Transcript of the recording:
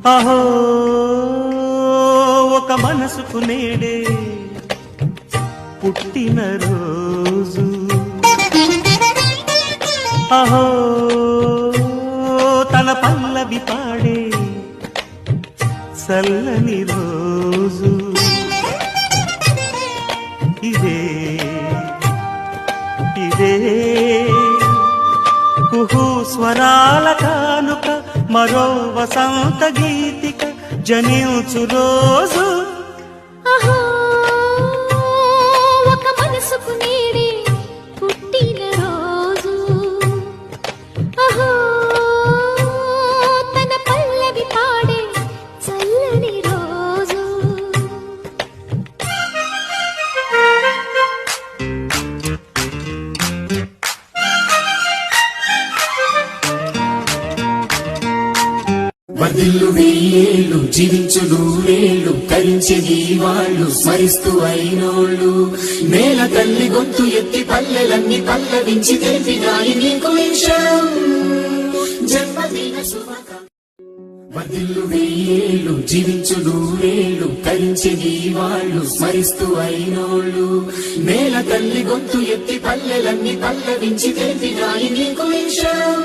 అహో ఒక మనసుకు నేడే పుట్టిన రోజు, అహో తన పల్లవి పాడే చల్లని రోజు, ఇదే ఇదే కుహు స్వరాల కానుక, మరో వసంత గీతిక జనించు రోజు. అహో ఒక మనసుకు నేడే పుట్టిన రోజు, అహో తన పల్లవి పాడే చల్లని రోజు. వర్ధిల్లు వెయ్యేళ్ళు, జీవించు నూరేళ్ళు, తరించే వాళ్ళు స్మరిస్తూ అయినోళ్ళు. నేల తల్లి గొంతు ఎత్తి పల్లెలన్నీ పల్లవించి తెలిపినాయి నీకు విషయం. జన్మదిన శుభాకాంక్షలు. వర్ధిల్లు వెయ్యేళ్ళు, జీవించు నూరేళ్ళు, తరించే వాళ్ళు స్మరిస్తూ అయినోళ్ళు. నేల తల్లి గొంతు ఎత్తి పల్లెలన్నీ పల్లవించి తెలిపినాయి నీకు విషయం.